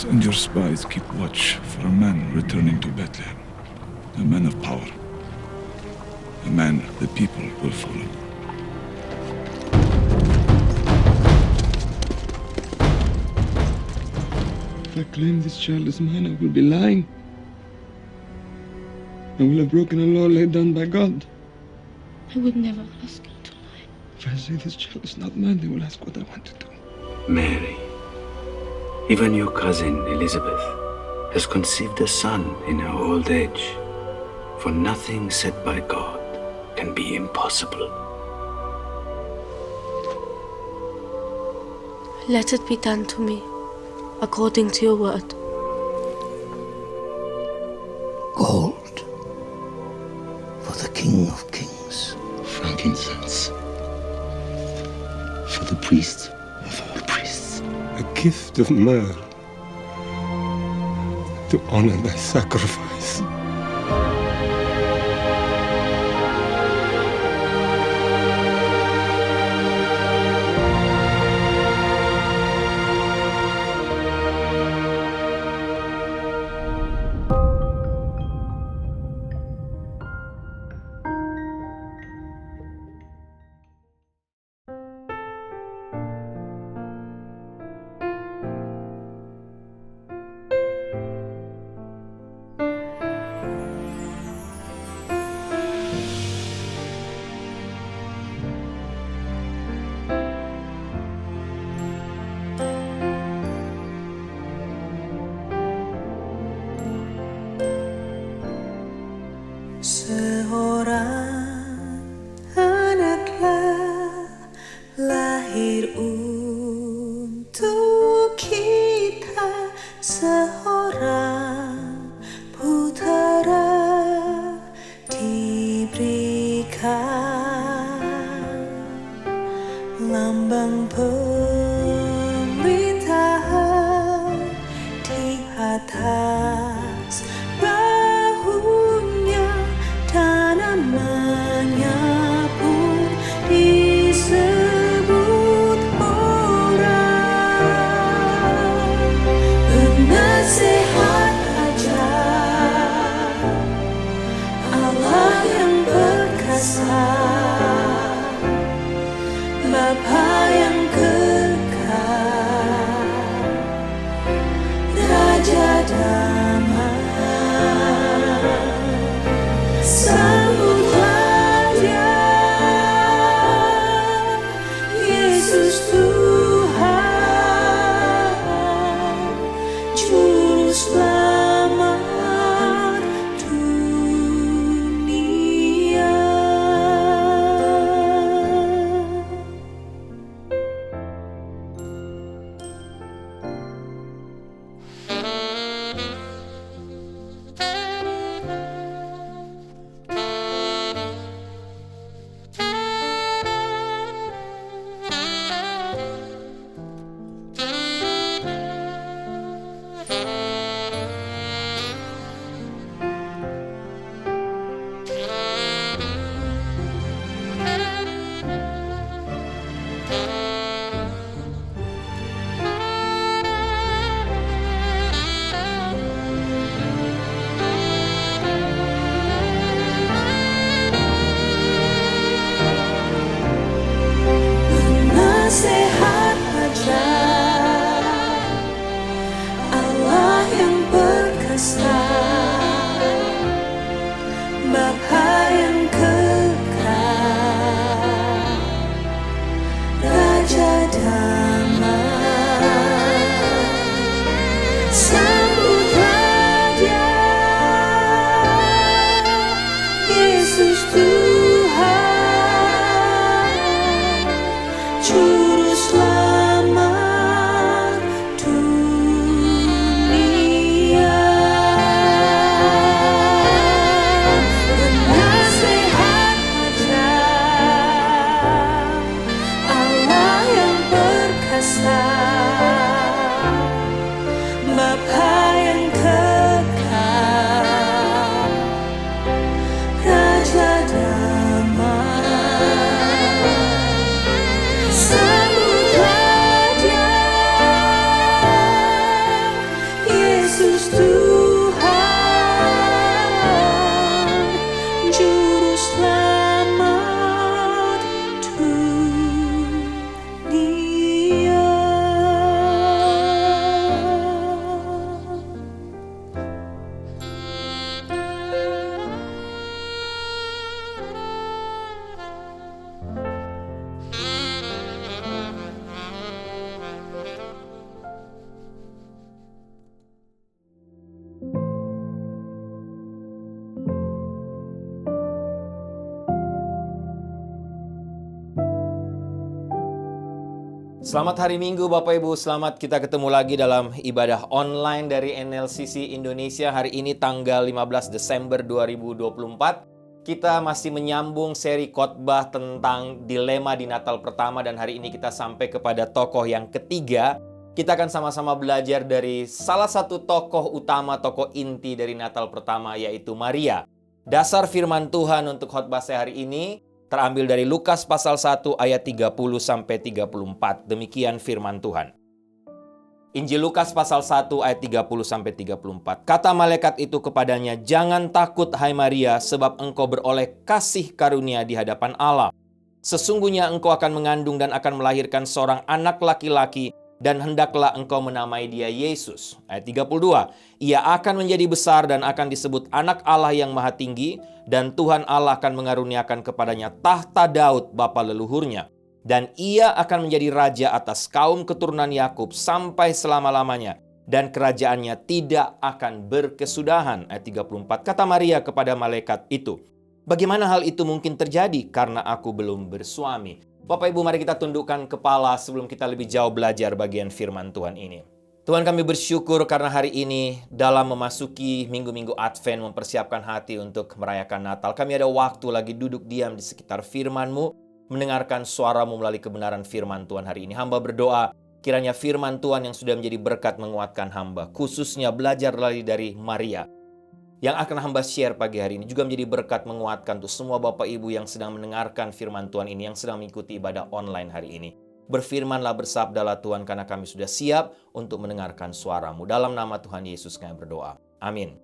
and your spies keep watch for a man returning to Bethlehem. A man of power. A man the people will follow. If I claim this child is mine, I will be lying. I will have broken a law laid down by God. I would never ask you to lie. If I say this child is not mine, they will ask what I want to do. Mary, even your cousin Elizabeth has conceived a son in her old age. For nothing said by God can be impossible. Let it be done to me, according to your word. Gold for the King of Kings. Frankincense for the priest of all priests. A gift of myrrh to honor thy sacrifice. Seorang anaklah lahir untuk kita, seorang putera diberikan, lambang pemerintahan di atas bahunya, dan nama Selamat hari Minggu Bapak Ibu, selamat kita ketemu lagi dalam ibadah online dari NLCC Indonesia. Hari ini tanggal 15 Desember 2024. Kita masih menyambung seri khotbah tentang dilema di Natal pertama, dan hari ini kita sampai kepada tokoh yang ketiga. Kita akan sama-sama belajar dari salah satu tokoh utama, tokoh inti dari Natal pertama, yaitu Maria. Dasar firman Tuhan untuk khotbah saya hari ini terambil dari Lukas pasal 1 ayat 30-34. Demikian firman Tuhan. Injil Lukas pasal 1 ayat 30-34. Kata malaikat itu kepadanya, "Jangan takut hai Maria, sebab engkau beroleh kasih karunia di hadapan Allah. Sesungguhnya engkau akan mengandung dan akan melahirkan seorang anak laki-laki, dan hendaklah engkau menamai dia Yesus." Ayat 32. "Ia akan menjadi besar dan akan disebut anak Allah yang maha tinggi, dan Tuhan Allah akan mengaruniakan kepadanya tahta Daud bapa leluhurnya. Dan ia akan menjadi raja atas kaum keturunan Yakub sampai selama-lamanya, dan kerajaannya tidak akan berkesudahan." Ayat 34. Kata Maria kepada malaikat itu, "Bagaimana hal itu mungkin terjadi karena aku belum bersuami?" Bapak Ibu, mari kita tundukkan kepala sebelum kita lebih jauh belajar bagian firman Tuhan ini. Tuhan, kami bersyukur karena hari ini dalam memasuki minggu-minggu Advent, mempersiapkan hati untuk merayakan Natal. Kami ada waktu lagi duduk diam di sekitar firman-Mu, mendengarkan suara-Mu melalui kebenaran firman Tuhan hari ini. Hamba berdoa, kiranya firman Tuhan yang sudah menjadi berkat menguatkan hamba, khususnya belajar lagi dari Maria, yang akan hamba share pagi hari ini juga menjadi berkat menguatkan untuk semua Bapak Ibu yang sedang mendengarkan firman Tuhan ini, yang sedang mengikuti ibadah online hari ini. Berfirmanlah, bersabdalah Tuhan, karena kami sudah siap untuk mendengarkan suara-Mu. Dalam nama Tuhan Yesus kami berdoa. Amin.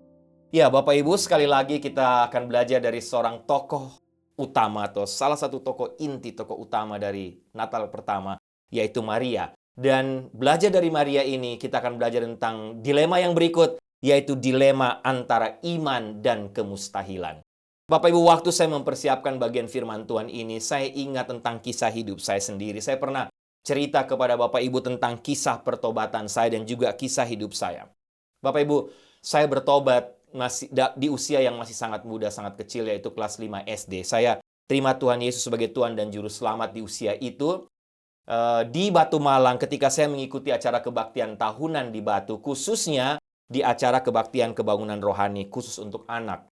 Ya, Bapak Ibu, sekali lagi kita akan belajar dari seorang tokoh utama atau salah satu tokoh inti, tokoh utama dari Natal pertama, yaitu Maria. Dan belajar dari Maria ini, kita akan belajar tentang dilema yang berikut, yaitu dilema antara iman dan kemustahilan. Bapak Ibu, waktu saya mempersiapkan bagian firman Tuhan ini, saya ingat tentang kisah hidup saya sendiri. Saya pernah cerita kepada Bapak Ibu tentang kisah pertobatan saya dan juga kisah hidup saya. Bapak Ibu, saya bertobat masih di usia yang masih sangat muda, sangat kecil, yaitu kelas 5 SD. Saya terima Tuhan Yesus sebagai Tuhan dan Juru Selamat di usia itu. Di Batu Malang, ketika saya mengikuti acara kebaktian tahunan di Batu, khususnya di acara kebaktian kebangunan rohani khusus untuk anak.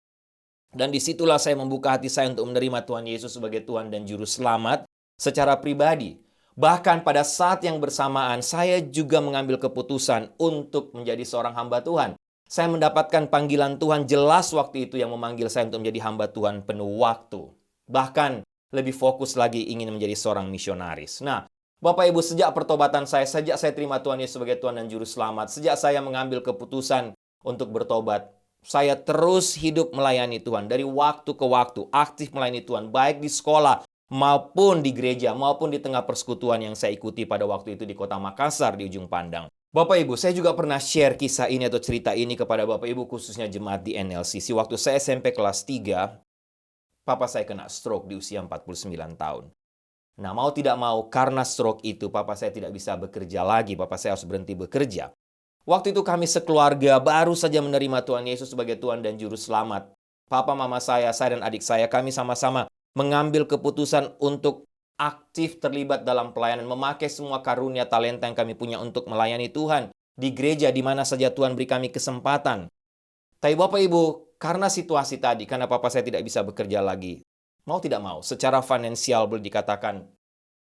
Dan disitulah saya membuka hati saya untuk menerima Tuhan Yesus sebagai Tuhan dan Juru Selamat secara pribadi. Bahkan pada saat yang bersamaan, saya juga mengambil keputusan untuk menjadi seorang hamba Tuhan. Saya mendapatkan panggilan Tuhan jelas waktu itu yang memanggil saya untuk menjadi hamba Tuhan penuh waktu. Bahkan lebih fokus lagi ingin menjadi seorang misionaris. Nah, Bapak Ibu, sejak pertobatan saya, sejak saya terima Tuhan Yesus sebagai Tuhan dan Juru Selamat, sejak saya mengambil keputusan untuk bertobat, saya terus hidup melayani Tuhan. Dari waktu ke waktu, aktif melayani Tuhan, baik di sekolah, maupun di gereja, maupun di tengah persekutuan yang saya ikuti pada waktu itu di kota Makassar, di ujung Pandang. Bapak Ibu, saya juga pernah share kisah ini atau cerita ini kepada Bapak Ibu, khususnya jemaat di NLCC. Waktu saya SMP kelas 3, papa saya kena stroke di usia 49 tahun. Nah, mau tidak mau, karena stroke itu, papa saya tidak bisa bekerja lagi. Papa saya harus berhenti bekerja. Waktu itu kami sekeluarga baru saja menerima Tuhan Yesus sebagai Tuhan dan Juru Selamat. Papa, mama saya dan adik saya, kami sama-sama mengambil keputusan untuk aktif terlibat dalam pelayanan, memakai semua karunia talenta yang kami punya untuk melayani Tuhan di gereja di mana saja Tuhan beri kami kesempatan. Tapi Bapak Ibu, karena situasi tadi, karena papa saya tidak bisa bekerja lagi, mau tidak mau, secara finansial boleh dikatakan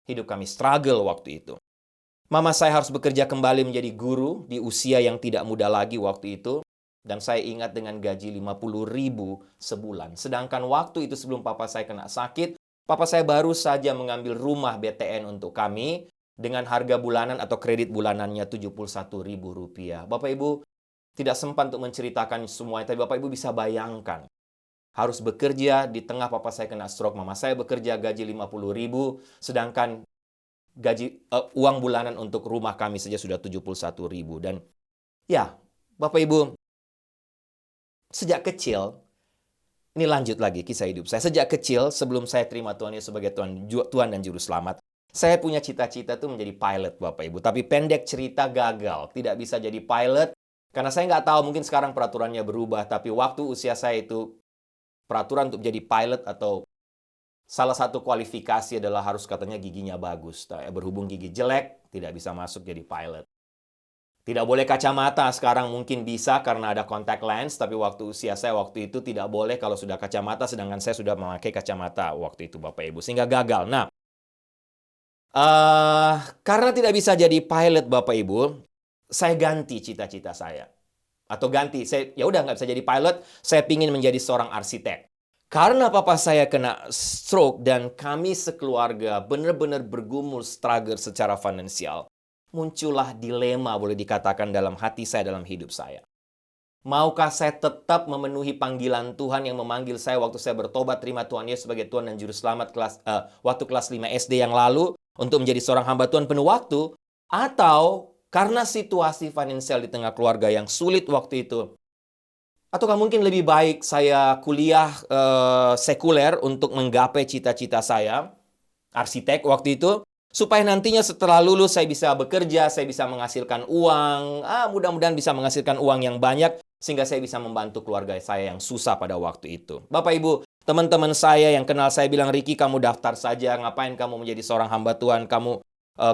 hidup kami struggle waktu itu. Mama saya harus bekerja kembali menjadi guru di usia yang tidak muda lagi waktu itu. Dan saya ingat dengan gaji 50.000 sebulan. Sedangkan waktu itu sebelum papa saya kena sakit, papa saya baru saja mengambil rumah BTN untuk kami dengan harga bulanan atau kredit bulanannya Rp71.000. Bapak Ibu, tidak sempat untuk menceritakan semuanya, tapi Bapak Ibu bisa bayangkan. Harus bekerja di tengah papa saya kena stroke, mama saya bekerja gaji 50.000, sedangkan uang bulanan untuk rumah kami saja sudah 71.000. Dan ya, Bapak Ibu, sejak kecil, ini lanjut lagi kisah hidup saya. Sejak kecil, sebelum saya terima Tuhan Yesus sebagai Tuhan dan Juru Selamat, saya punya cita-cita tuh menjadi pilot, Bapak Ibu. Tapi pendek cerita, gagal. Tidak bisa jadi pilot, karena saya nggak tahu, mungkin sekarang peraturannya berubah. Tapi waktu usia saya itu, peraturan untuk jadi pilot atau Salah satu kualifikasi adalah harus katanya giginya bagus. Berhubung gigi jelek, tidak bisa masuk jadi pilot. Tidak boleh kacamata, sekarang mungkin bisa karena ada contact lens, tapi waktu usia saya waktu itu tidak boleh kalau sudah kacamata, sedangkan saya sudah memakai kacamata waktu itu Bapak Ibu, sehingga gagal. Nah, karena tidak bisa jadi pilot Bapak Ibu, saya ganti cita-cita saya. Atau ganti, ya udah nggak bisa jadi pilot, saya pingin menjadi seorang arsitek. Karena papa saya kena stroke dan kami sekeluarga benar-benar bergumul struggle secara finansial, muncullah dilema boleh dikatakan dalam hati saya, dalam hidup saya. Maukah saya tetap memenuhi panggilan Tuhan yang memanggil saya waktu saya bertobat terima Tuhan Yesus sebagai Tuhan dan Juru Selamat waktu kelas 5 SD yang lalu untuk menjadi seorang hamba Tuhan penuh waktu? Atau karena situasi finansial di tengah keluarga yang sulit waktu itu, ataukah mungkin lebih baik saya kuliah sekuler untuk menggapai cita-cita saya, arsitek waktu itu, supaya nantinya setelah lulus saya bisa bekerja, saya bisa menghasilkan uang, mudah-mudahan bisa menghasilkan uang yang banyak, sehingga saya bisa membantu keluarga saya yang susah pada waktu itu. Bapak Ibu, teman-teman saya yang kenal saya bilang, Ricky kamu daftar saja, ngapain kamu menjadi seorang hamba Tuhan, kamu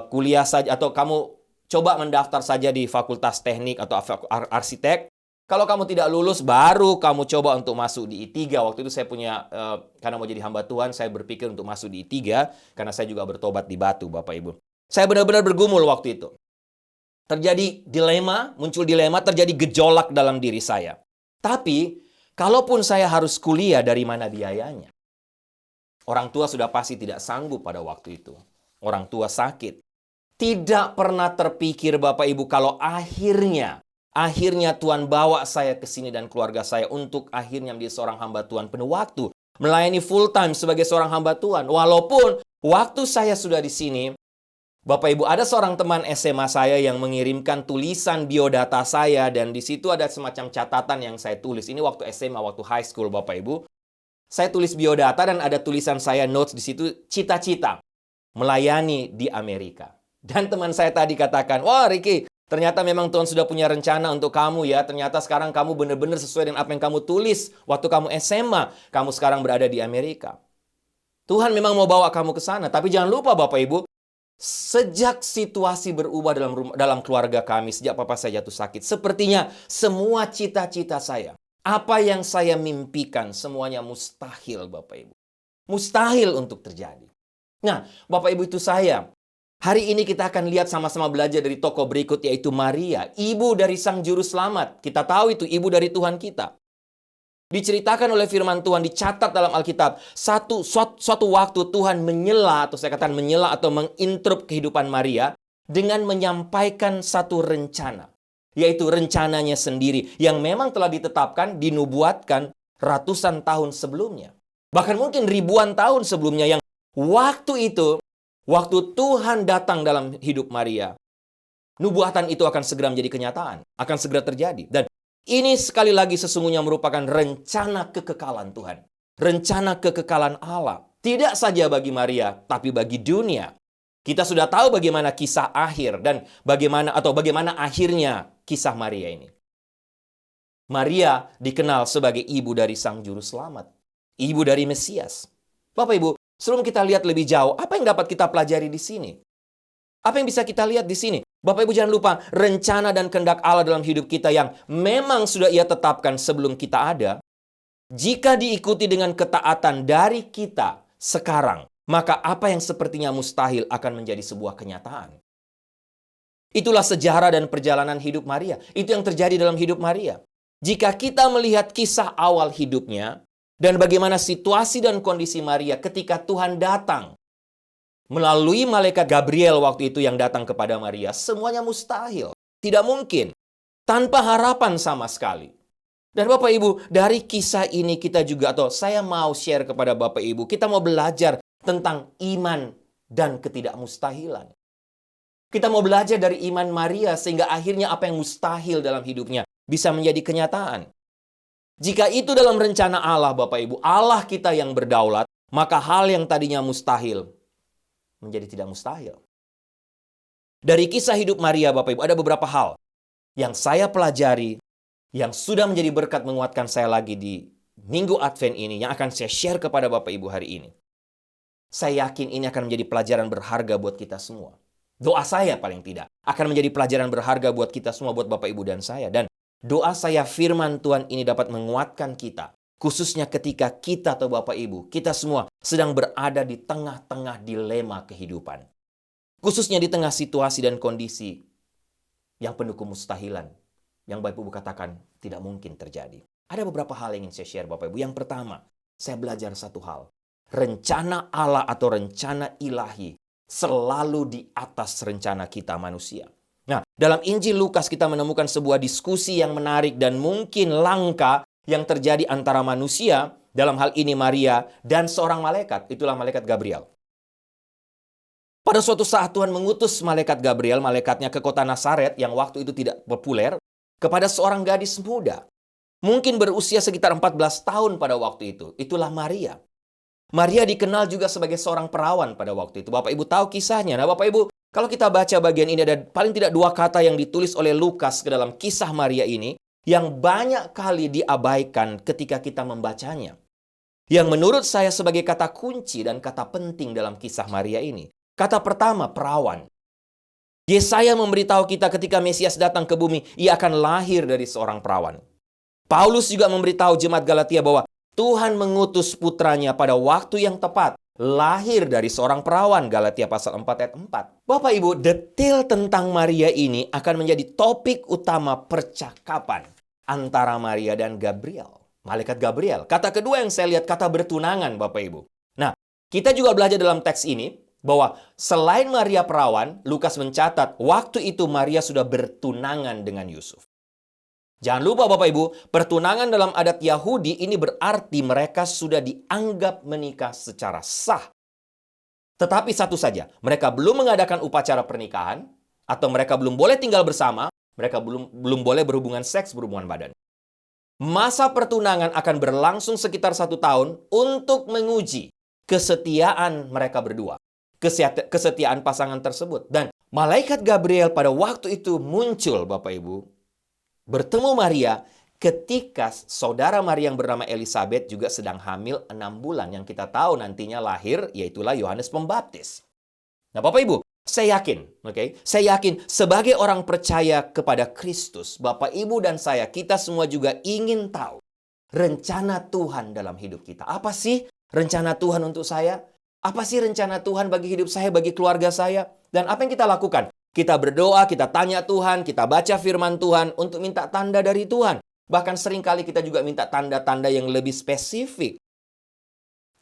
kuliah saja, atau kamu coba mendaftar saja di fakultas teknik atau arsitek. Kalau kamu tidak lulus, baru kamu coba untuk masuk di I3. Waktu itu saya punya, karena mau jadi hamba Tuhan, saya berpikir untuk masuk di I3, karena saya juga bertobat di Batu, Bapak Ibu. Saya benar-benar bergumul waktu itu. Terjadi dilema, muncul dilema, terjadi gejolak dalam diri saya. Tapi, kalaupun saya harus kuliah, dari mana biayanya? Orang tua sudah pasti tidak sanggup pada waktu itu. Orang tua sakit. Tidak pernah terpikir, Bapak Ibu, kalau akhirnya Tuhan bawa saya ke sini dan keluarga saya untuk akhirnya menjadi seorang hamba Tuhan penuh waktu. Melayani full time sebagai seorang hamba Tuhan. Walaupun waktu saya sudah di sini, Bapak Ibu, ada seorang teman SMA saya yang mengirimkan tulisan biodata saya dan di situ ada semacam catatan yang saya tulis. Ini waktu SMA, waktu high school, Bapak Ibu. Saya tulis biodata dan ada tulisan saya notes di situ, cita-cita melayani di Amerika. Dan teman saya tadi katakan, wah Ricky, ternyata memang Tuhan sudah punya rencana untuk kamu ya. Ternyata sekarang kamu benar-benar sesuai dengan apa yang kamu tulis waktu kamu SMA. Kamu sekarang berada di Amerika. Tuhan memang mau bawa kamu ke sana. Tapi jangan lupa Bapak Ibu, sejak situasi berubah dalam keluarga kami, sejak papa saya jatuh sakit, sepertinya semua cita-cita saya, apa yang saya mimpikan, semuanya mustahil Bapak Ibu. Mustahil untuk terjadi. Nah, Bapak Ibu itu saya. Hari ini kita akan lihat sama-sama belajar dari tokoh berikut, yaitu Maria, ibu dari Sang Juru Selamat. Kita tahu itu ibu dari Tuhan kita. Diceritakan oleh firman Tuhan, dicatat dalam Alkitab, suatu waktu Tuhan menyela, atau saya katakan menyela atau menginterrupt kehidupan Maria dengan menyampaikan satu rencana, yaitu rencananya sendiri yang memang telah ditetapkan, dinubuatkan ratusan tahun sebelumnya. Bahkan mungkin ribuan tahun sebelumnya, yang waktu itu, waktu Tuhan datang dalam hidup Maria, nubuatan itu akan segera menjadi kenyataan, akan segera terjadi. Dan ini sekali lagi sesungguhnya merupakan rencana kekekalan Tuhan. Rencana kekekalan Allah. Tidak saja bagi Maria, tapi bagi dunia. Kita sudah tahu bagaimana kisah akhir dan bagaimana akhirnya kisah Maria ini. Maria dikenal sebagai ibu dari Sang Juru Selamat. Ibu dari Mesias. Bapak Ibu, sebelum kita lihat lebih jauh, apa yang dapat kita pelajari di sini? Apa yang bisa kita lihat di sini? Bapak Ibu jangan lupa, rencana dan kehendak Allah dalam hidup kita yang memang sudah Ia tetapkan sebelum kita ada, jika diikuti dengan ketaatan dari kita sekarang, maka apa yang sepertinya mustahil akan menjadi sebuah kenyataan. Itulah sejarah dan perjalanan hidup Maria. Itu yang terjadi dalam hidup Maria. Jika kita melihat kisah awal hidupnya, dan bagaimana situasi dan kondisi Maria ketika Tuhan datang melalui malaikat Gabriel waktu itu yang datang kepada Maria, semuanya mustahil. Tidak mungkin. Tanpa harapan sama sekali. Dan Bapak Ibu, dari kisah ini kita juga, atau saya mau share kepada Bapak Ibu, kita mau belajar tentang iman dan ketidakmustahilan. Kita mau belajar dari iman Maria sehingga akhirnya apa yang mustahil dalam hidupnya bisa menjadi kenyataan. Jika itu dalam rencana Allah, Bapak Ibu, Allah kita yang berdaulat, maka hal yang tadinya mustahil menjadi tidak mustahil. Dari kisah hidup Maria, Bapak Ibu, ada beberapa hal yang saya pelajari, yang sudah menjadi berkat menguatkan saya lagi di Minggu Advent ini, yang akan saya share kepada Bapak Ibu hari ini. Saya yakin ini akan menjadi pelajaran berharga buat kita semua. Doa saya paling tidak akan menjadi pelajaran berharga buat kita semua, buat Bapak, Ibu, dan saya. Dan doa saya firman Tuhan ini dapat menguatkan kita. Khususnya ketika kita atau Bapak Ibu, kita semua sedang berada di tengah-tengah dilema kehidupan. Khususnya di tengah situasi dan kondisi yang penuh kemustahilan. Yang Bapak Ibu katakan tidak mungkin terjadi. Ada beberapa hal yang ingin saya share Bapak Ibu. Yang pertama, saya belajar satu hal. Rencana Allah atau rencana ilahi selalu di atas rencana kita manusia. Nah, dalam Injil Lukas kita menemukan sebuah diskusi yang menarik dan mungkin langka yang terjadi antara manusia, dalam hal ini Maria, dan seorang malaikat. Itulah malaikat Gabriel. Pada suatu saat Tuhan mengutus malaikat Gabriel, malaikatnya ke kota Nazaret yang waktu itu tidak populer, kepada seorang gadis muda. Mungkin berusia sekitar 14 tahun pada waktu itu. Itulah Maria. Maria dikenal juga sebagai seorang perawan pada waktu itu. Bapak Ibu tahu kisahnya. Nah Bapak Ibu, kalau kita baca bagian ini ada paling tidak 2 kata yang ditulis oleh Lukas ke dalam kisah Maria ini yang banyak kali diabaikan ketika kita membacanya. Yang menurut saya sebagai kata kunci dan kata penting dalam kisah Maria ini. Kata pertama, perawan. Yesaya memberitahu kita ketika Mesias datang ke bumi, ia akan lahir dari seorang perawan. Paulus juga memberitahu jemaat Galatia bahwa Tuhan mengutus putranya pada waktu yang tepat, lahir dari seorang perawan, Galatia pasal 4 ayat 4. Bapak Ibu, detail tentang Maria ini akan menjadi topik utama percakapan antara Maria dan Gabriel, malaikat Gabriel. Kata kedua yang saya lihat, kata bertunangan, Bapak Ibu. Nah, kita juga belajar dalam teks ini bahwa selain Maria perawan, Lukas mencatat waktu itu Maria sudah bertunangan dengan Yusuf. Jangan lupa Bapak Ibu, pertunangan dalam adat Yahudi ini berarti mereka sudah dianggap menikah secara sah. Tetapi satu saja, mereka belum mengadakan upacara pernikahan, atau mereka belum boleh tinggal bersama, mereka belum boleh berhubungan seks, berhubungan badan. Masa pertunangan akan berlangsung sekitar 1 tahun untuk menguji kesetiaan mereka berdua. Kesetiaan pasangan tersebut. Dan malaikat Gabriel pada waktu itu muncul Bapak Ibu, bertemu Maria ketika saudara Maria yang bernama Elizabeth juga sedang hamil 6 bulan. Yang kita tahu nantinya lahir, yaitulah Yohanes Pembaptis. Nah Bapak Ibu, saya yakin sebagai orang percaya kepada Kristus, Bapak Ibu dan saya, kita semua juga ingin tahu rencana Tuhan dalam hidup kita. Apa sih rencana Tuhan untuk saya? Apa sih rencana Tuhan bagi hidup saya, bagi keluarga saya? Dan apa yang kita lakukan? Kita berdoa, kita tanya Tuhan, kita baca firman Tuhan untuk minta tanda dari Tuhan. Bahkan seringkali kita juga minta tanda-tanda yang lebih spesifik.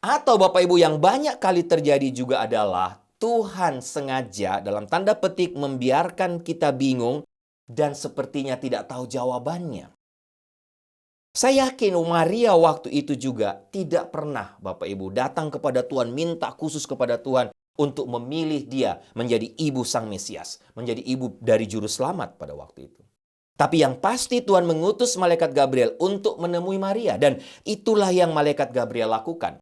Atau Bapak Ibu yang banyak kali terjadi juga adalah Tuhan sengaja dalam tanda petik membiarkan kita bingung dan sepertinya tidak tahu jawabannya. Saya yakin Maria waktu itu juga tidak pernah Bapak Ibu datang kepada Tuhan, minta khusus kepada Tuhan untuk memilih dia menjadi ibu sang Mesias, menjadi ibu dari juru selamat pada waktu itu. Tapi yang pasti Tuhan mengutus malaikat Gabriel untuk menemui Maria, dan itulah yang malaikat Gabriel lakukan.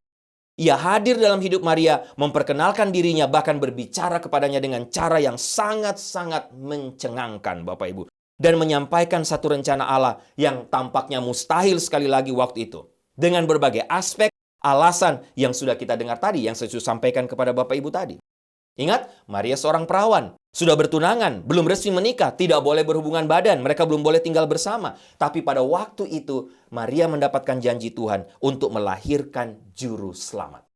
Ia hadir dalam hidup Maria, memperkenalkan dirinya, bahkan berbicara kepadanya dengan cara yang sangat-sangat mencengangkan Bapak Ibu. Dan menyampaikan satu rencana Allah yang tampaknya mustahil sekali lagi waktu itu. Dengan berbagai aspek, alasan yang sudah kita dengar tadi, yang saya sudah sampaikan kepada Bapak Ibu tadi. Ingat, Maria seorang perawan, sudah bertunangan, belum resmi menikah, tidak boleh berhubungan badan, mereka belum boleh tinggal bersama. Tapi pada waktu itu, Maria mendapatkan janji Tuhan untuk melahirkan juru selamat.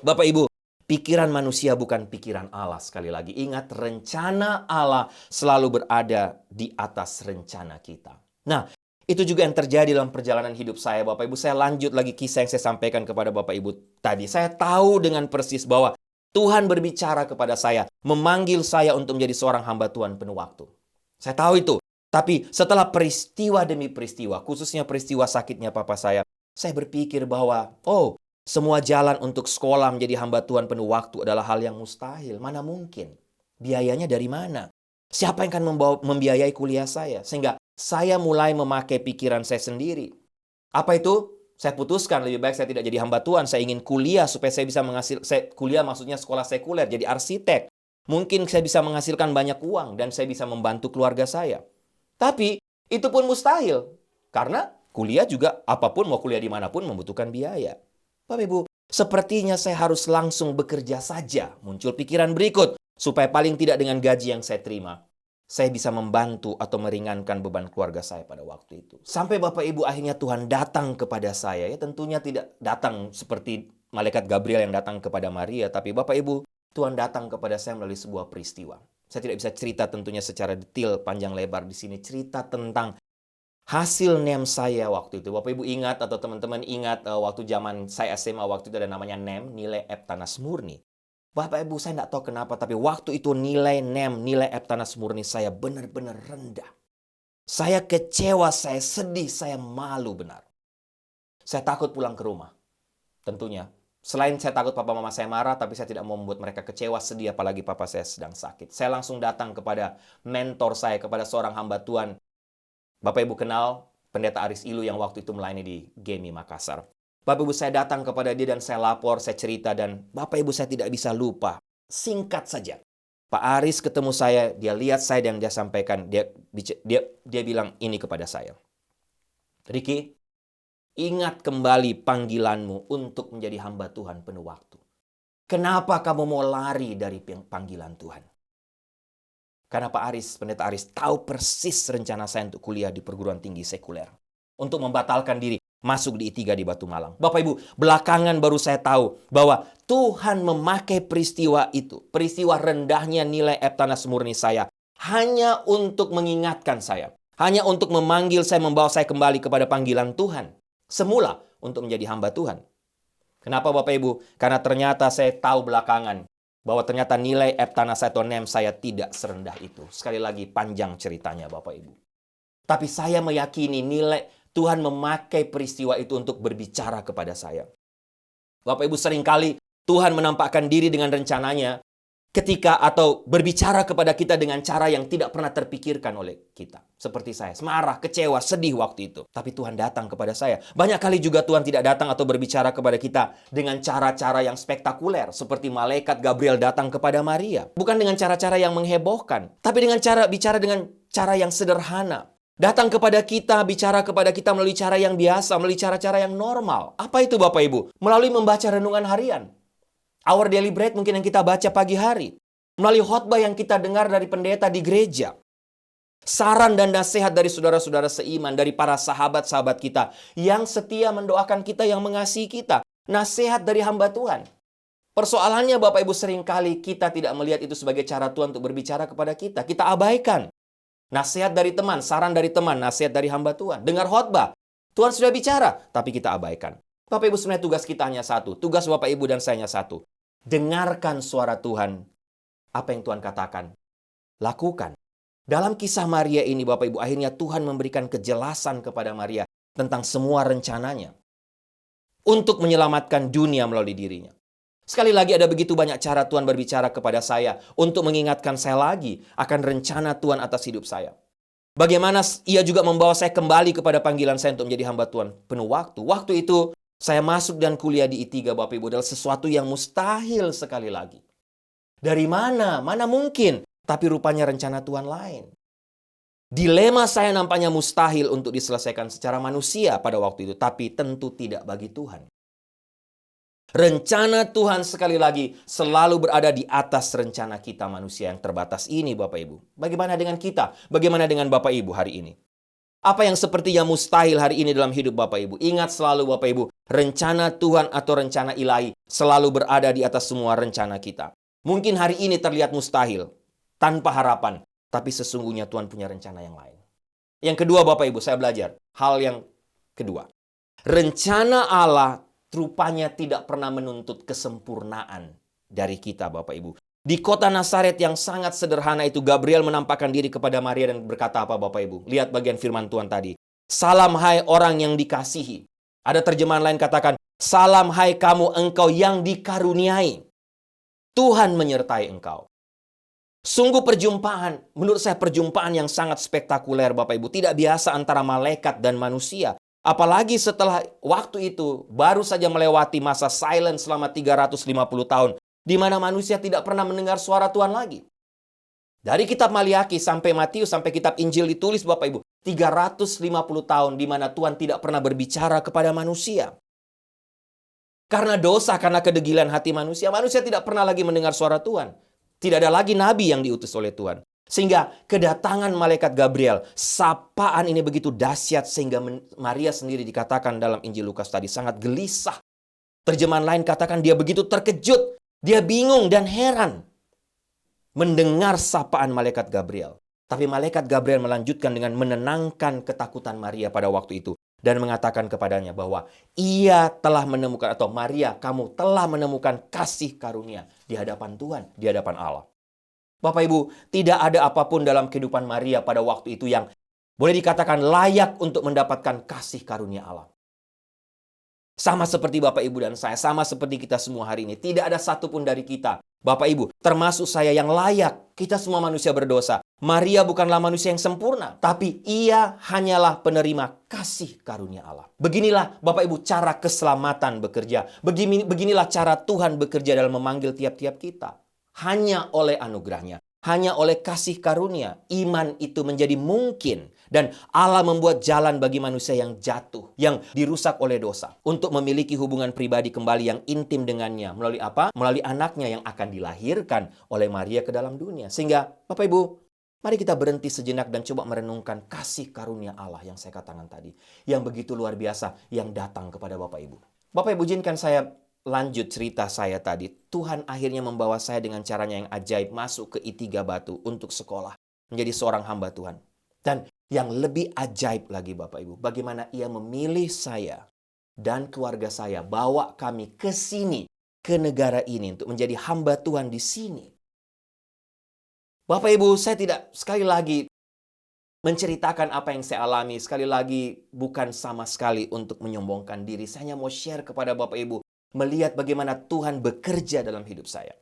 Bapak Ibu, pikiran manusia bukan pikiran Allah sekali lagi. Ingat, rencana Allah selalu berada di atas rencana kita. Nah, itu juga yang terjadi dalam perjalanan hidup saya, Bapak Ibu. Saya lanjut lagi kisah yang saya sampaikan kepada Bapak Ibu tadi. Saya tahu dengan persis bahwa Tuhan berbicara kepada saya, memanggil saya untuk menjadi seorang hamba Tuhan penuh waktu. Saya tahu itu. Tapi setelah peristiwa demi peristiwa, khususnya peristiwa sakitnya papa saya berpikir bahwa, semua jalan untuk sekolah menjadi hamba Tuhan penuh waktu adalah hal yang mustahil. Mana mungkin? Biayanya dari mana? Siapa yang akan membiayai kuliah saya? Sehingga saya mulai memakai pikiran saya sendiri. Apa itu? Saya putuskan lebih baik saya tidak jadi hamba Tuhan. Saya ingin kuliah supaya saya bisa kuliah maksudnya sekolah sekuler, jadi arsitek. Mungkin saya bisa menghasilkan banyak uang dan saya bisa membantu keluarga saya. Tapi itu pun mustahil. Karena kuliah juga apapun, mau kuliah dimanapun membutuhkan biaya. Bapak Ibu, Sepertinya saya harus langsung bekerja saja. Muncul pikiran berikut, supaya paling tidak dengan gaji yang saya terima, saya bisa membantu atau meringankan beban keluarga saya pada waktu itu. Sampai Bapak Ibu akhirnya Tuhan datang kepada saya. Ya tentunya tidak datang seperti malaikat Gabriel yang datang kepada Maria. Tapi Bapak Ibu, Tuhan datang kepada saya melalui sebuah peristiwa. Saya tidak bisa cerita tentunya secara detail, panjang lebar di sini. Cerita tentang hasil NEM saya waktu itu. Bapak Ibu ingat atau teman-teman ingat waktu zaman saya SMA waktu itu ada namanya NEM, nilai Eptanas Murni. Bapak Ibu, saya tidak tahu kenapa, tapi waktu itu nilai NEM, nilai Eptanas Murni saya benar-benar rendah. Saya kecewa, saya sedih, saya malu benar. Saya takut pulang ke rumah. Tentunya. Selain saya takut papa mama saya marah, tapi saya tidak mau membuat mereka kecewa, sedih, apalagi papa saya sedang sakit. Saya langsung datang kepada mentor saya, kepada seorang hamba Tuhan. Bapak Ibu kenal Pendeta Aris Ilu yang waktu itu melayani di GEMI Makassar. Bapak Ibu, saya datang kepada dia dan saya lapor, saya cerita, dan Bapak Ibu saya tidak bisa lupa. Singkat saja. Pak Aris ketemu saya, dia lihat saya dan dia sampaikan, dia bilang ini kepada saya. Ricky, ingat kembali panggilanmu untuk menjadi hamba Tuhan penuh waktu. Kenapa kamu mau lari dari panggilan Tuhan? Karena Pak Aris, Pendeta Aris, tahu persis rencana saya untuk kuliah di perguruan tinggi sekuler. Untuk membatalkan diri. Masuk di I3 di Batu Malang. Bapak Ibu, belakangan baru saya tahu bahwa Tuhan memakai peristiwa itu, peristiwa rendahnya nilai Eptanas Murni saya, hanya untuk mengingatkan saya, hanya untuk memanggil saya, membawa saya kembali kepada panggilan Tuhan. Semula untuk menjadi hamba Tuhan. Kenapa Bapak Ibu? Karena ternyata saya tahu belakangan bahwa ternyata nilai Eptanas atau NEM saya tidak serendah itu. Sekali lagi panjang ceritanya Bapak Ibu. Tapi saya meyakini Tuhan memakai peristiwa itu untuk berbicara kepada saya. Bapak Ibu, seringkali Tuhan menampakkan diri dengan rencananya ketika atau berbicara kepada kita dengan cara yang tidak pernah terpikirkan oleh kita. Seperti saya, marah, kecewa, sedih waktu itu. Tapi Tuhan datang kepada saya. Banyak kali juga Tuhan tidak datang atau berbicara kepada kita dengan cara-cara yang spektakuler. Seperti malaikat Gabriel datang kepada Maria. Bukan dengan cara-cara yang menghebohkan. Tapi dengan bicara dengan cara yang sederhana. Datang kepada kita, bicara kepada kita melalui cara yang biasa, melalui cara-cara yang normal. Apa itu Bapak Ibu? Melalui membaca renungan harian. Our Daily Bread mungkin yang kita baca pagi hari. Melalui khotbah yang kita dengar dari pendeta di gereja. Saran dan nasihat dari saudara-saudara seiman, dari para sahabat-sahabat kita yang setia mendoakan kita, yang mengasihi kita. Nasihat dari hamba Tuhan. Persoalannya Bapak Ibu, seringkali kita tidak melihat itu sebagai cara Tuhan untuk berbicara kepada kita. Kita abaikan. Nasihat dari teman, saran dari teman, nasihat dari hamba Tuhan. Dengar khotbah. Tuhan sudah bicara, tapi kita abaikan. Bapak Ibu, sebenarnya tugas kita hanya satu. Tugas Bapak Ibu dan saya hanya satu. Dengarkan suara Tuhan. Apa yang Tuhan katakan, lakukan. Dalam kisah Maria ini, Bapak Ibu, akhirnya Tuhan memberikan kejelasan kepada Maria tentang semua rencananya. Untuk menyelamatkan dunia melalui dirinya. Sekali lagi ada begitu banyak cara Tuhan berbicara kepada saya untuk mengingatkan saya lagi akan rencana Tuhan atas hidup saya. Bagaimana ia juga membawa saya kembali kepada panggilan saya untuk menjadi hamba Tuhan penuh waktu. Waktu itu saya masuk dan kuliah di I3 Bapak Ibu adalah sesuatu yang mustahil sekali lagi. Dari mana? Mana mungkin? Tapi rupanya rencana Tuhan lain. Dilema saya nampaknya mustahil untuk diselesaikan secara manusia pada waktu itu. Tapi tentu tidak bagi Tuhan. Rencana Tuhan sekali lagi selalu berada di atas rencana kita manusia yang terbatas ini Bapak Ibu. Bagaimana dengan kita? Bagaimana dengan Bapak Ibu hari ini? Apa yang sepertinya mustahil hari ini dalam hidup Bapak Ibu? Ingat selalu Bapak Ibu, rencana Tuhan atau rencana ilahi selalu berada di atas semua rencana kita. Mungkin hari ini terlihat mustahil, tanpa harapan, tapi sesungguhnya Tuhan punya rencana yang lain. Yang kedua Bapak Ibu, saya belajar hal yang kedua. Rencana Allah rupanya tidak pernah menuntut kesempurnaan dari kita Bapak Ibu. Di kota Nazaret yang sangat sederhana itu, Gabriel menampakkan diri kepada Maria dan berkata apa Bapak Ibu? Lihat bagian firman Tuhan tadi. Salam hai orang yang dikasihi. Ada terjemahan lain katakan, salam hai kamu engkau yang dikaruniai. Tuhan menyertai engkau. Sungguh perjumpaan, menurut saya perjumpaan yang sangat spektakuler Bapak Ibu. Tidak biasa antara malaikat dan manusia. Apalagi setelah waktu itu baru saja melewati masa silent selama 350 tahun. Di mana manusia tidak pernah mendengar suara Tuhan lagi. Dari kitab Maliaki sampai Matius sampai kitab Injil ditulis Bapak Ibu. 350 tahun di mana Tuhan tidak pernah berbicara kepada manusia. Karena dosa, karena kedegilan hati manusia, manusia tidak pernah lagi mendengar suara Tuhan. Tidak ada lagi nabi yang diutus oleh Tuhan. Sehingga kedatangan malaikat Gabriel, sapaan ini begitu dahsyat sehingga Maria sendiri dikatakan dalam Injil Lukas tadi sangat gelisah. Terjemahan lain katakan dia begitu terkejut, dia bingung dan heran mendengar sapaan malaikat Gabriel. Tapi malaikat Gabriel melanjutkan dengan menenangkan ketakutan Maria pada waktu itu dan mengatakan kepadanya bahwa ia telah menemukan, atau Maria, kamu telah menemukan kasih karunia di hadapan Tuhan, di hadapan Allah. Bapak Ibu, tidak ada apapun dalam kehidupan Maria pada waktu itu yang boleh dikatakan layak untuk mendapatkan kasih karunia Allah. Sama seperti Bapak Ibu dan saya, sama seperti kita semua hari ini. Tidak ada satupun dari kita, Bapak Ibu, termasuk saya, yang layak. Kita semua manusia berdosa. Maria bukanlah manusia yang sempurna, tapi ia hanyalah penerima kasih karunia Allah. Beginilah Bapak Ibu cara keselamatan bekerja. Beginilah cara Tuhan bekerja dalam memanggil tiap-tiap kita. Hanya oleh anugerahnya, hanya oleh kasih karunia, iman itu menjadi mungkin. Dan Allah membuat jalan bagi manusia yang jatuh, yang dirusak oleh dosa, untuk memiliki hubungan pribadi kembali yang intim dengannya. Melalui apa? Melalui anaknya yang akan dilahirkan oleh Maria ke dalam dunia. Sehingga Bapak Ibu, mari kita berhenti sejenak dan coba merenungkan kasih karunia Allah yang saya katakan tadi. Yang begitu luar biasa yang datang kepada Bapak Ibu. Bapak Ibu, izinkan saya lanjut cerita saya tadi. Tuhan akhirnya membawa saya dengan caranya yang ajaib masuk ke I3 Batu untuk sekolah. Menjadi seorang hamba Tuhan. Dan yang lebih ajaib lagi Bapak Ibu, bagaimana ia memilih saya dan keluarga saya, bawa kami ke sini, ke negara ini untuk menjadi hamba Tuhan di sini. Bapak Ibu, saya tidak sekali lagi menceritakan apa yang saya alami. Sekali lagi bukan sama sekali untuk menyombongkan diri. Saya hanya mau share kepada Bapak Ibu, melihat bagaimana Tuhan bekerja dalam hidup saya.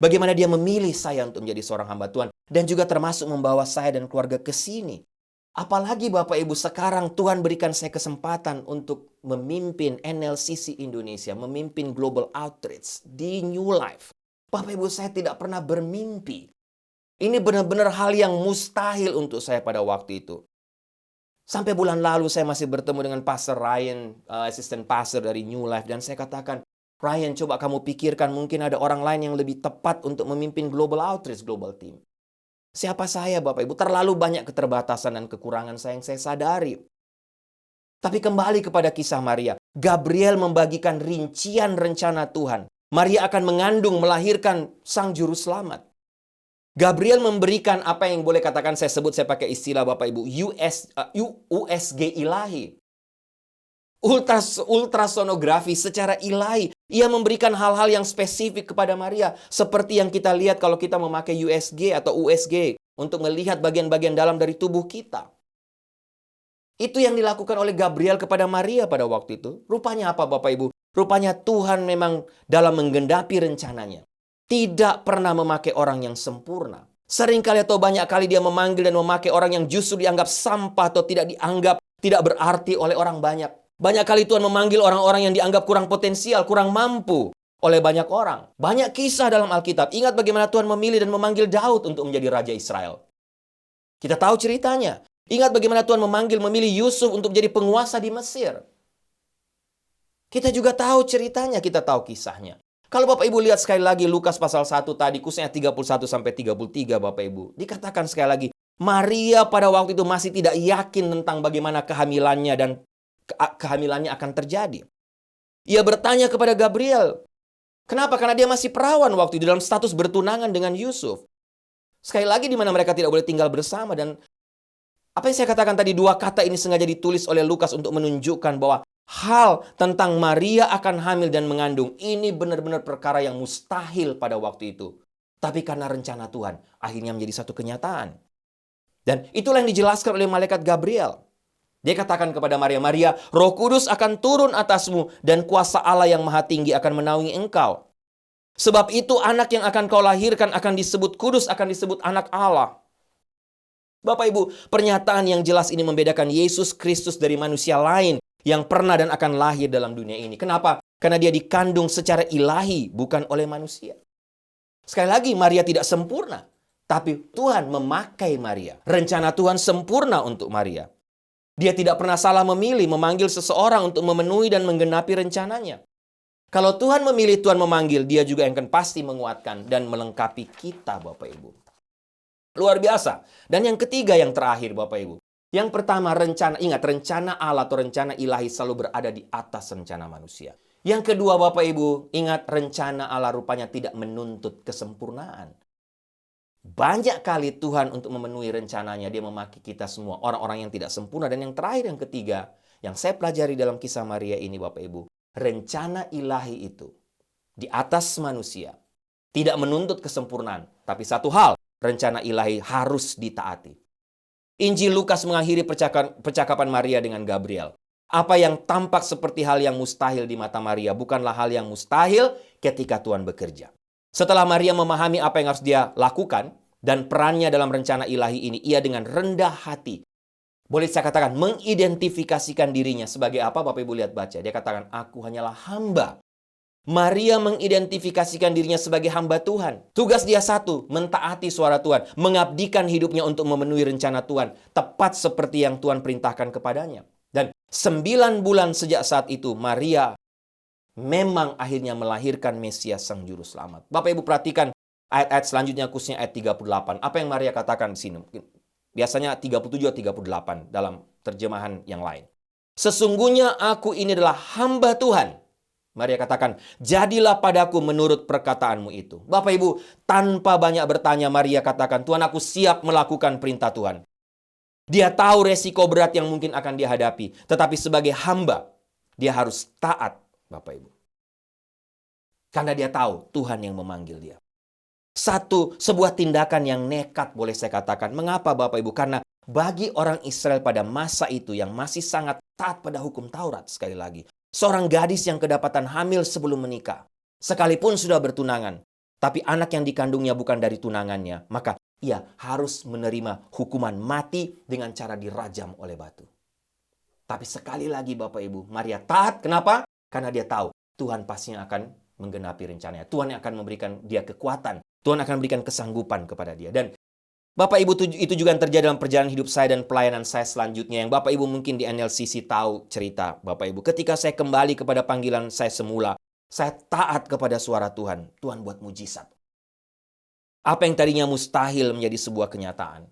Bagaimana dia memilih saya untuk menjadi seorang hamba Tuhan. Dan juga termasuk membawa saya dan keluarga ke sini. Apalagi Bapak Ibu, sekarang Tuhan berikan saya kesempatan untuk memimpin NLCC Indonesia. Memimpin Global Outreach di New Life. Bapak Ibu, saya tidak pernah bermimpi. Ini benar-benar hal yang mustahil untuk saya pada waktu itu. Sampai bulan lalu saya masih bertemu dengan Pastor Ryan, asisten pastor dari New Life. Dan saya katakan, Ryan, coba kamu pikirkan mungkin ada orang lain yang lebih tepat untuk memimpin Global Outreach, Global Team. Siapa saya Bapak Ibu? Terlalu banyak keterbatasan dan kekurangan saya yang saya sadari. Tapi kembali kepada kisah Maria. Gabriel membagikan rincian rencana Tuhan. Maria akan mengandung, melahirkan sang juru selamat. Gabriel memberikan apa yang boleh katakan saya pakai istilah Bapak Ibu, USG ilahi. Ultrasonografi secara ilahi. Ia memberikan hal-hal yang spesifik kepada Maria. Seperti yang kita lihat kalau kita memakai USG atau USG. Untuk melihat bagian-bagian dalam dari tubuh kita. Itu yang dilakukan oleh Gabriel kepada Maria pada waktu itu. Rupanya apa Bapak Ibu? Rupanya Tuhan memang dalam menggenapi rencananya. Tidak pernah memakai orang yang sempurna. Seringkali atau banyak kali dia memanggil dan memakai orang yang justru dianggap sampah atau tidak dianggap, tidak berarti oleh orang banyak. Banyak kali Tuhan memanggil orang-orang yang dianggap kurang potensial, kurang mampu oleh banyak orang. Banyak kisah dalam Alkitab. Ingat bagaimana Tuhan memilih dan memanggil Daud untuk menjadi Raja Israel. Kita tahu ceritanya. Ingat bagaimana Tuhan memilih Yusuf untuk menjadi penguasa di Mesir. Kita juga tahu ceritanya, kita tahu kisahnya. Kalau Bapak Ibu lihat sekali lagi Lukas pasal 1 tadi, khususnya 31-33 Bapak Ibu. Dikatakan sekali lagi, Maria pada waktu itu masih tidak yakin tentang bagaimana kehamilannya dan kehamilannya akan terjadi. Ia bertanya kepada Gabriel. Kenapa? Karena dia masih perawan waktu itu dalam status bertunangan dengan Yusuf. Sekali lagi di mana mereka tidak boleh tinggal bersama. Dan apa yang saya katakan tadi, dua kata ini sengaja ditulis oleh Lukas untuk menunjukkan bahwa hal tentang Maria akan hamil dan mengandung ini benar-benar perkara yang mustahil pada waktu itu. Tapi karena rencana Tuhan akhirnya menjadi satu kenyataan. Dan itulah yang dijelaskan oleh malaikat Gabriel. Dia katakan kepada Maria, Maria, Roh Kudus akan turun atasmu dan kuasa Allah yang Maha Tinggi akan menaungi engkau. Sebab itu anak yang akan kau lahirkan akan disebut kudus, akan disebut anak Allah. Bapak Ibu, pernyataan yang jelas ini membedakan Yesus Kristus dari manusia lain yang pernah dan akan lahir dalam dunia ini. Kenapa? Karena dia dikandung secara ilahi, bukan oleh manusia. Sekali lagi, Maria tidak sempurna. Tapi Tuhan memakai Maria. Rencana Tuhan sempurna untuk Maria. Dia tidak pernah salah memilih, memanggil seseorang untuk memenuhi dan menggenapi rencananya. Kalau Tuhan memilih, Tuhan memanggil, Dia juga yang akan pasti menguatkan dan melengkapi kita, Bapak Ibu. Luar biasa. Dan yang ketiga, yang terakhir, Bapak Ibu. Yang pertama, rencana Allah atau rencana ilahi selalu berada di atas rencana manusia. Yang kedua, Bapak Ibu, ingat rencana Allah rupanya tidak menuntut kesempurnaan. Banyak kali Tuhan untuk memenuhi rencananya, Dia memakai kita semua, orang-orang yang tidak sempurna. Dan yang terakhir, yang ketiga, yang saya pelajari dalam kisah Maria ini, Bapak Ibu, rencana ilahi itu di atas manusia tidak menuntut kesempurnaan. Tapi satu hal, rencana ilahi harus ditaati. Injil Lukas mengakhiri percakapan Maria dengan Gabriel. Apa yang tampak seperti hal yang mustahil di mata Maria bukanlah hal yang mustahil ketika Tuhan bekerja. Setelah Maria memahami apa yang harus dia lakukan dan perannya dalam rencana ilahi ini, ia dengan rendah hati, boleh saya katakan, mengidentifikasikan dirinya sebagai apa? Bapak Ibu lihat baca. Dia katakan, aku hanyalah hamba. Maria mengidentifikasikan dirinya sebagai hamba Tuhan. Tugas dia satu, mentaati suara Tuhan, mengabdikan hidupnya untuk memenuhi rencana Tuhan, tepat seperti yang Tuhan perintahkan kepadanya. Dan 9 bulan sejak saat itu, Maria memang akhirnya melahirkan Mesias Sang Juru Selamat. Bapak Ibu perhatikan ayat-ayat selanjutnya, khususnya ayat 38. Apa yang Maria katakan di sini? Biasanya 37 atau 38 dalam terjemahan yang lain. Sesungguhnya aku ini adalah hamba Tuhan. Maria katakan, jadilah padaku menurut perkataanmu itu. Bapak Ibu, tanpa banyak bertanya, Maria katakan, Tuhan, aku siap melakukan perintah Tuhan. Dia tahu resiko berat yang mungkin akan dia hadapi. Tetapi sebagai hamba, dia harus taat, Bapak Ibu. Karena dia tahu Tuhan yang memanggil dia. Sebuah tindakan yang nekat, boleh saya katakan. Mengapa, Bapak Ibu? Karena bagi orang Israel pada masa itu yang masih sangat taat pada hukum Taurat, sekali lagi, seorang gadis yang kedapatan hamil sebelum menikah, sekalipun sudah bertunangan, tapi anak yang dikandungnya bukan dari tunangannya, maka ia harus menerima hukuman mati dengan cara dirajam oleh batu. Tapi sekali lagi, Bapak Ibu, Maria taat. Kenapa? Karena dia tahu Tuhan pastinya akan menggenapi rencananya. Tuhan yang akan memberikan dia kekuatan. Tuhan akan memberikan kesanggupan kepada dia. Dan Bapak Ibu, itu juga yang terjadi dalam perjalanan hidup saya dan pelayanan saya selanjutnya. Yang Bapak Ibu mungkin di NLCC tahu cerita Bapak Ibu. Ketika saya kembali kepada panggilan saya semula, saya taat kepada suara Tuhan. Tuhan buat mujizat. Apa yang tadinya mustahil menjadi sebuah kenyataan.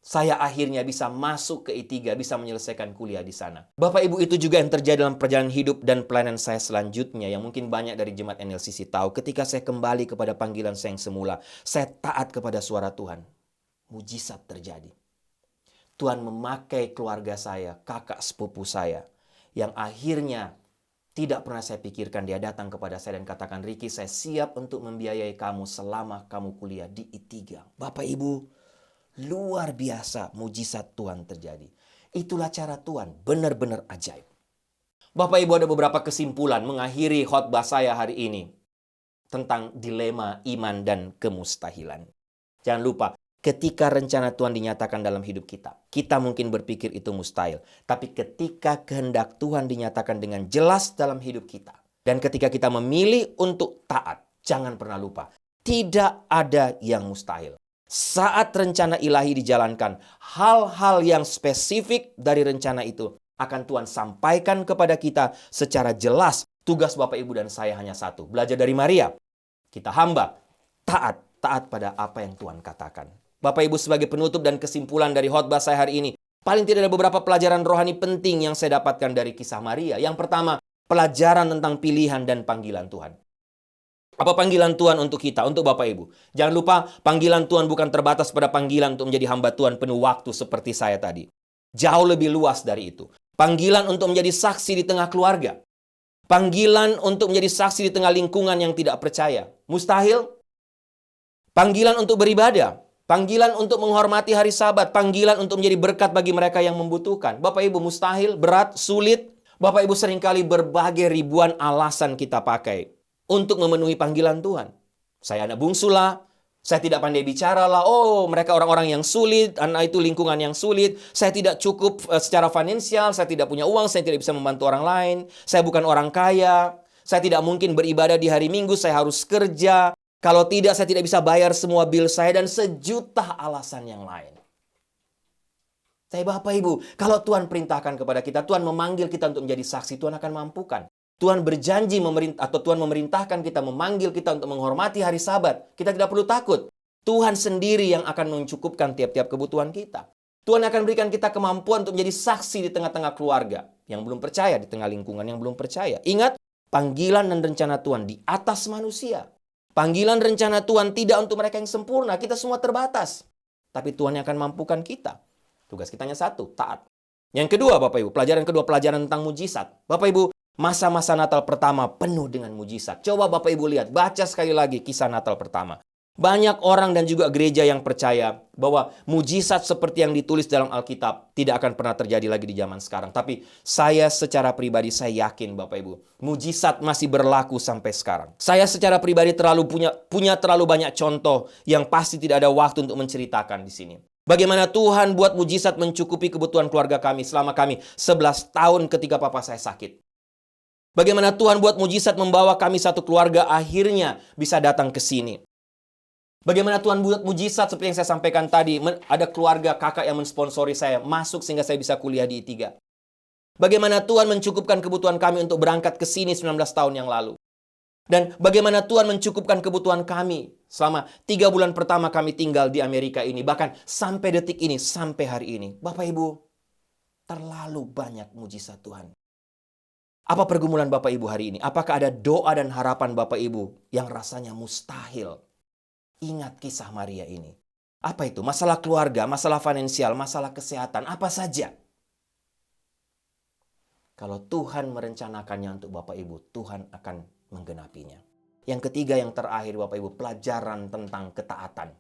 Saya akhirnya bisa masuk ke I3, bisa menyelesaikan kuliah di sana. Bapak Ibu, itu juga yang terjadi dalam perjalanan hidup dan pelayanan saya selanjutnya, yang mungkin banyak dari jemaat NLCC tahu. Ketika saya kembali kepada panggilan saya yang semula, saya taat kepada suara Tuhan. Mujizat terjadi. Tuhan memakai keluarga saya, kakak sepupu saya, yang akhirnya tidak pernah saya pikirkan, dia datang kepada saya dan katakan, Ricky, saya siap untuk membiayai kamu selama kamu kuliah di I3. Bapak Ibu, luar biasa mujizat Tuhan terjadi. Itulah cara Tuhan, benar-benar ajaib. Bapak Ibu, ada beberapa kesimpulan mengakhiri khotbah saya hari ini tentang dilema iman dan kemustahilan. Jangan lupa, ketika rencana Tuhan dinyatakan dalam hidup kita, kita mungkin berpikir itu mustahil. Tapi ketika kehendak Tuhan dinyatakan dengan jelas dalam hidup kita, dan ketika kita memilih untuk taat, jangan pernah lupa, tidak ada yang mustahil. Saat rencana ilahi dijalankan, hal-hal yang spesifik dari rencana itu akan Tuhan sampaikan kepada kita secara jelas. Tugas Bapak Ibu dan saya hanya satu, belajar dari Maria. Kita hamba, taat pada apa yang Tuhan katakan. Bapak Ibu, sebagai penutup dan kesimpulan dari khotbah saya hari ini, paling tidak ada beberapa pelajaran rohani penting yang saya dapatkan dari kisah Maria. Yang pertama, pelajaran tentang pilihan dan panggilan Tuhan. Apa panggilan Tuhan untuk kita, untuk Bapak Ibu? Jangan lupa, panggilan Tuhan bukan terbatas pada panggilan untuk menjadi hamba Tuhan penuh waktu seperti saya tadi. Jauh lebih luas dari itu. Panggilan untuk menjadi saksi di tengah keluarga. Panggilan untuk menjadi saksi di tengah lingkungan yang tidak percaya. Mustahil? Panggilan untuk beribadah. Panggilan untuk menghormati hari Sabat. Panggilan untuk menjadi berkat bagi mereka yang membutuhkan. Bapak Ibu, mustahil, berat, sulit. Bapak Ibu, seringkali berbagai ribuan alasan kita pakai untuk memenuhi panggilan Tuhan. Saya anak bungsu lah, saya tidak pandai bicara lah, mereka orang-orang yang sulit, anak itu lingkungan yang sulit, saya tidak cukup secara finansial, saya tidak punya uang, saya tidak bisa membantu orang lain, saya bukan orang kaya, saya tidak mungkin beribadah di hari Minggu, saya harus kerja, kalau tidak saya tidak bisa bayar semua bil saya, dan sejuta alasan yang lain. Bapak Ibu, kalau Tuhan perintahkan kepada kita, Tuhan memanggil kita untuk menjadi saksi, Tuhan akan mampukan. Tuhan berjanji atau Tuhan memerintahkan kita, memanggil kita untuk menghormati hari Sabat. Kita tidak perlu takut. Tuhan sendiri yang akan mencukupkan tiap-tiap kebutuhan kita. Tuhan akan berikan kita kemampuan untuk menjadi saksi di tengah-tengah keluarga yang belum percaya, di tengah lingkungan yang belum percaya. Ingat, panggilan dan rencana Tuhan di atas manusia. Panggilan rencana Tuhan tidak untuk mereka yang sempurna. Kita semua terbatas. Tapi Tuhan yang akan mampukan kita. Tugas kita hanya satu, taat. Yang kedua, Bapak Ibu, pelajaran kedua, pelajaran tentang mujizat. Bapak Ibu, masa-masa Natal pertama penuh dengan mujizat. Coba Bapak Ibu lihat, baca sekali lagi kisah Natal pertama. Banyak orang dan juga gereja yang percaya bahwa mujizat seperti yang ditulis dalam Alkitab tidak akan pernah terjadi lagi di zaman sekarang. Tapi saya secara pribadi, saya yakin Bapak Ibu, mujizat masih berlaku sampai sekarang. Saya secara pribadi punya terlalu banyak contoh yang pasti tidak ada waktu untuk menceritakan di sini. Bagaimana Tuhan buat mujizat mencukupi kebutuhan keluarga kami selama kami 11 tahun ketika papa saya sakit. Bagaimana Tuhan buat mujizat membawa kami satu keluarga akhirnya bisa datang ke sini. Bagaimana Tuhan buat mujizat seperti yang saya sampaikan tadi, ada keluarga kakak yang mensponsori saya masuk sehingga saya bisa kuliah di I3. Bagaimana Tuhan mencukupkan kebutuhan kami untuk berangkat ke sini 19 tahun yang lalu. Dan bagaimana Tuhan mencukupkan kebutuhan kami selama 3 bulan pertama kami tinggal di Amerika ini. Bahkan sampai detik ini, sampai hari ini. Bapak Ibu, terlalu banyak mujizat Tuhan. Apa pergumulan Bapak Ibu hari ini? Apakah ada doa dan harapan Bapak Ibu yang rasanya mustahil? Ingat kisah Maria ini. Apa itu? Masalah keluarga, masalah finansial, masalah kesehatan, apa saja. Kalau Tuhan merencanakannya untuk Bapak Ibu, Tuhan akan menggenapinya. Yang ketiga, yang terakhir Bapak Ibu, pelajaran tentang ketaatan.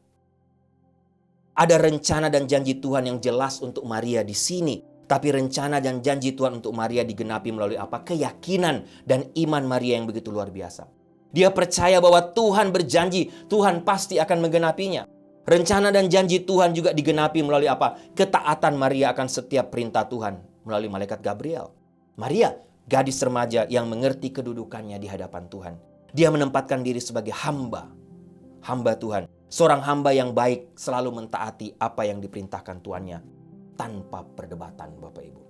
Ada rencana dan janji Tuhan yang jelas untuk Maria di sini. Tapi rencana dan janji Tuhan untuk Maria digenapi melalui apa? Keyakinan dan iman Maria yang begitu luar biasa. Dia percaya bahwa Tuhan berjanji, Tuhan pasti akan menggenapinya. Rencana dan janji Tuhan juga digenapi melalui apa? Ketaatan Maria akan setiap perintah Tuhan melalui malaikat Gabriel. Maria, gadis remaja yang mengerti kedudukannya di hadapan Tuhan. Dia menempatkan diri sebagai hamba Tuhan. Seorang hamba yang baik selalu mentaati apa yang diperintahkan tuannya tanpa perdebatan, Bapak Ibu.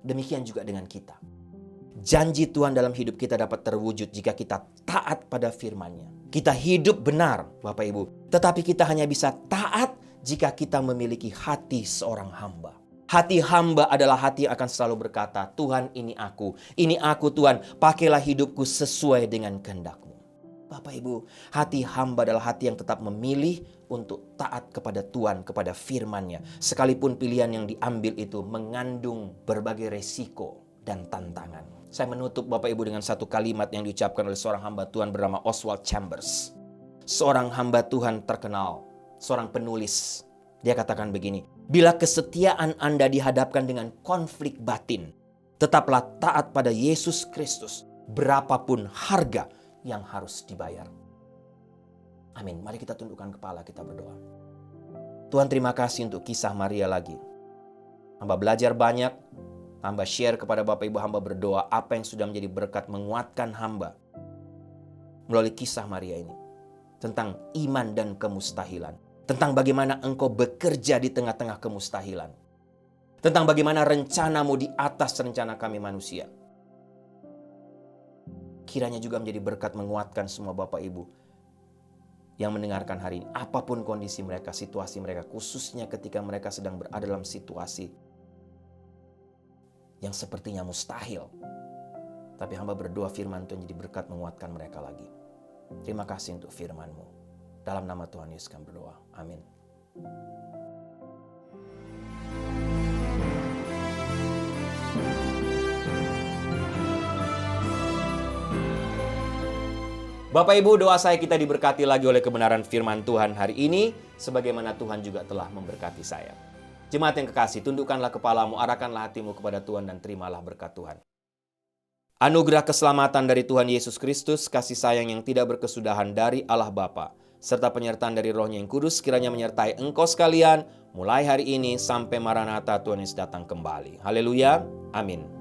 Demikian juga dengan kita. Janji Tuhan dalam hidup kita dapat terwujud jika kita taat pada firman-Nya. Kita hidup benar, Bapak Ibu. Tetapi kita hanya bisa taat jika kita memiliki hati seorang hamba. Hati hamba adalah hati yang akan selalu berkata, Tuhan ini aku Tuhan, pakailah hidupku sesuai dengan kehendak-Mu. Bapak Ibu, hati hamba adalah hati yang tetap memilih untuk taat kepada Tuhan, kepada firman-Nya. Sekalipun pilihan yang diambil itu mengandung berbagai resiko dan tantangan. Saya menutup Bapak Ibu dengan satu kalimat yang diucapkan oleh seorang hamba Tuhan bernama Oswald Chambers. Seorang hamba Tuhan terkenal, seorang penulis. Dia katakan begini, bila kesetiaan Anda dihadapkan dengan konflik batin, tetaplah taat pada Yesus Kristus, berapapun harga yang harus dibayar. Amin. Mari kita tundukkan kepala, kita berdoa. Tuhan, terima kasih untuk kisah Maria lagi. Hamba belajar banyak, hamba share kepada Bapak Ibu, hamba berdoa apa yang sudah menjadi berkat menguatkan hamba melalui kisah Maria ini. Tentang iman dan kemustahilan. Tentang bagaimana Engkau bekerja di tengah-tengah kemustahilan. Tentang bagaimana rencana-Mu di atas rencana kami manusia. Kiranya juga menjadi berkat menguatkan semua Bapak Ibu yang mendengarkan hari ini. Apapun kondisi mereka, situasi mereka, khususnya ketika mereka sedang berada dalam situasi yang sepertinya mustahil. Tapi hamba berdoa firman Tuhan jadi berkat menguatkan mereka lagi. Terima kasih untuk firman-Mu. Dalam nama Tuhan Yesus kami berdoa. Amin. Bapak Ibu, doa saya kita diberkati lagi oleh kebenaran firman Tuhan hari ini, sebagaimana Tuhan juga telah memberkati saya. Jemaat yang kekasih, tundukkanlah kepalamu, arahkanlah hatimu kepada Tuhan dan terimalah berkat Tuhan. Anugerah keselamatan dari Tuhan Yesus Kristus, kasih sayang yang tidak berkesudahan dari Allah Bapa, serta penyertaan dari Roh-Nya yang kudus kiranya menyertai engkau sekalian, mulai hari ini sampai Maranatha Tuhan Yesus datang kembali. Haleluya, amin.